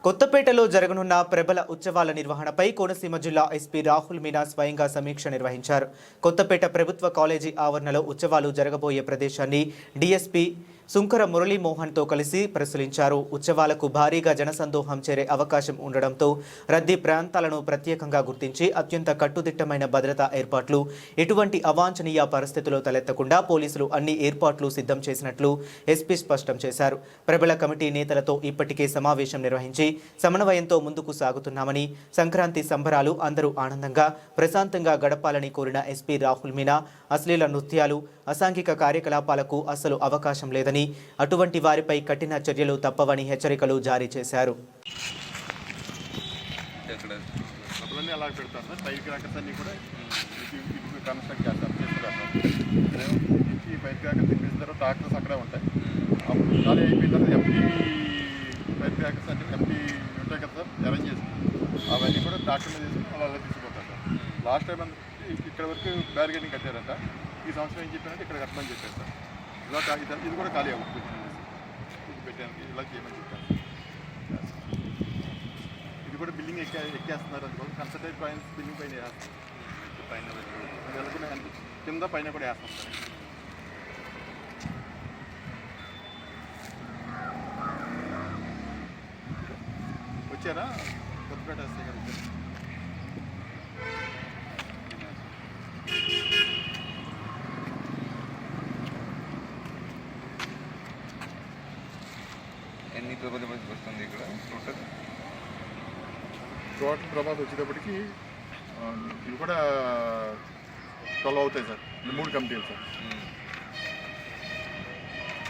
కొత్తపేటలో జరగనున్న ప్రబల ఉత్సవాల నిర్వహణపై కోనసీమ జిల్లా ఎస్పీ రాహుల్ మీనా స్వయంగా సమీక్ష నిర్వహించారు. కొత్తపేట ప్రభుత్వ కాలేజీ ఆవరణలో ఉత్సవాలు జరగబోయే ప్రదేశాన్ని డీఎస్పీ సుంకర మురళీమోహన్తో కలిసి పరిశీలించారు. ఉత్సవాలకు భారీగా జనసందోహం చేరే అవకాశం ఉండడంతో రద్దీ ప్రాంతాలను ప్రత్యేకంగా గుర్తించి అత్యంత కట్టుదిట్టమైన భద్రతా ఏర్పాట్లు, ఎటువంటి అవాంఛనీయ పరిస్థితులు తలెత్తకుండా పోలీసులు అన్ని ఏర్పాట్లు సిద్ధం చేసినట్లు ఎస్పీ స్పష్టం చేశారు. ప్రబల కమిటీ నేతలతో ఇప్పటికే సమావేశం నిర్వహించి సమన్వయంతో ముందుకు సాగుతున్నామని, సంక్రాంతి సంబరాలు అందరూ ఆనందంగా ప్రశాంతంగా గడపాలని కోరిన ఎస్పీ రాహుల్ మీనా అశ్లీల నృత్యాలు, అసాంఘిక కార్యకలాపాలకు అసలు అవకాశం లేదని, అటువంటి వారిపై కఠిన చర్యలు తప్పవని హెచ్చరికలు జారీ చేశారు. అవన్నీ కూడా ట్రాక్టర్ మీద తీసుకుని అలా తీసుకుపోతారు సార్. లాస్ట్ టైం ఇక్కడ వరకు బ్యారికేడింగ్ కట్టారంట. ఈ సంవత్సరం ఏం చెప్పారంటే ఇక్కడ కట్టమని చెప్పారు సార్. ఇలా ఇది కూడా ఖాళీ అవుతుంది, ఇది పెట్టాను, ఇలా చేయమని చెప్పాను. ఇది కూడా బిల్డింగ్ ఎక్కేస్తున్నారు. అందుకోసం కన్సల్టేట్ పాయింట్స్ బిల్డింగ్ పైన వేస్తారు. పైన కింద పైన కూడా వేస్తాం సార్. వచ్చారా కొత్తపేట ఎస్ఐ గారు? ఎన్ని ప్రమాదం వస్తుంది ఇక్కడ? టోటల్ ప్రమాదం వచ్చేటప్పటికి ఇవి కూడా 12 అవుతాయి సార్. 3 కమిటీలు సార్.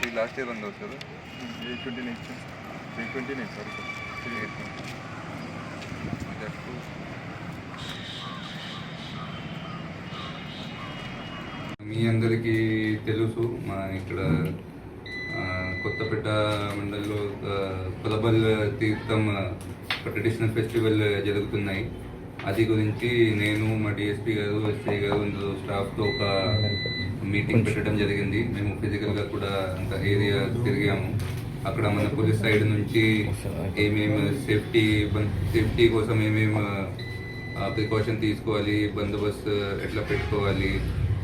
ఈ లాస్ట్ ఇయర్ ఉంది సార్ 829 సార్. మీ అందరికీ తెలుసు, మా ఇక్కడ కొత్తపేట మండలంలో కొలబల్ తీర్థం ట్రెడిషనల్ ఫెస్టివల్ జరుగుతున్నాయి. అది గురించి నేను, మా డిఎస్పీ గారు, ఎస్ఐ గారు, ఇందులో స్టాఫ్తో ఒక మీటింగ్ పెట్టడం జరిగింది. మేము ఫిజికల్గా కూడా అంత ఏరియా తిరిగాము. అక్కడ మన పోలీస్ సైడ్ నుంచి ఏమేమి సేఫ్టీ కోసం ఏమేమి ప్రికాషన్ తీసుకోవాలి, బందోబస్తు ఎట్లా పెట్టుకోవాలి,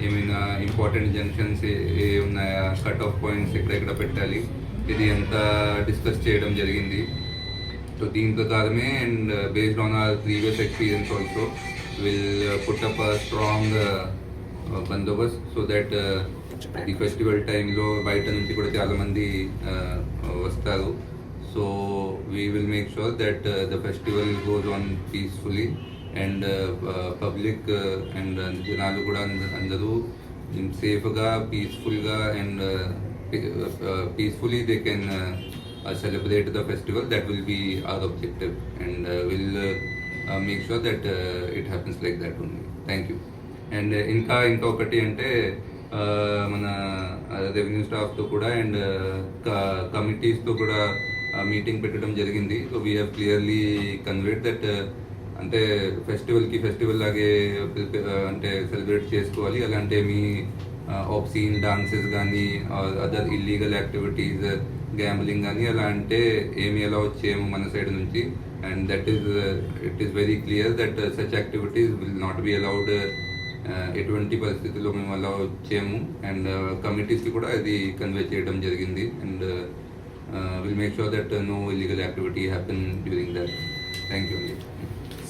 ఏమైనా ఇంపార్టెంట్ జంక్షన్స్ ఏ ఉన్నాయా, కట్ ఆఫ్ పాయింట్స్ ఎక్కడెక్కడ పెట్టాలి, ఇది అంతా డిస్కస్ చేయడం జరిగింది. సో దీని ప్రకారమే and based on our previous experience also will put up a strong Bandobast so that ఈ ఫెస్టివల్ టైంలో బయట నుంచి కూడా చాలామంది వస్తారు. So we will make sure that the festival goes on peacefully and public and జనాలు కూడా అందరూ సేఫ్గా, పీస్ఫుల్గా and peacefully they can celebrate the festival. That will be our objective and we'll make sure that it happens like that only. Thank you. And ఇంకా ఒకటి అంటే మన revenue స్టాఫ్తో కూడా అండ్ కమిటీస్తో కూడా మీటింగ్ పెట్టడం జరిగింది. So we have clearly conveyed that అంటే festival లాగే అంటే సెలబ్రేట్ చేసుకోవాలి. అలాంటి మీ ఆబ్సీన్ డాన్సెస్ కానీ అదర్ ఇల్లీగల్ యాక్టివిటీస్, గ్యాంబ్లింగ్ కానీ అలా అంటే ఏమి అలౌ చేయము మన సైడ్ నుంచి. And that it is very clear that such activities will not be allowed. ఎటువంటి పరిస్థితుల్లో మేము అలౌ చేయము. అండ్ కమిటీస్కి కూడా అది కన్వే చేయడం జరిగింది. And will make sure that no illegal activity happen during that. Thank you అండి.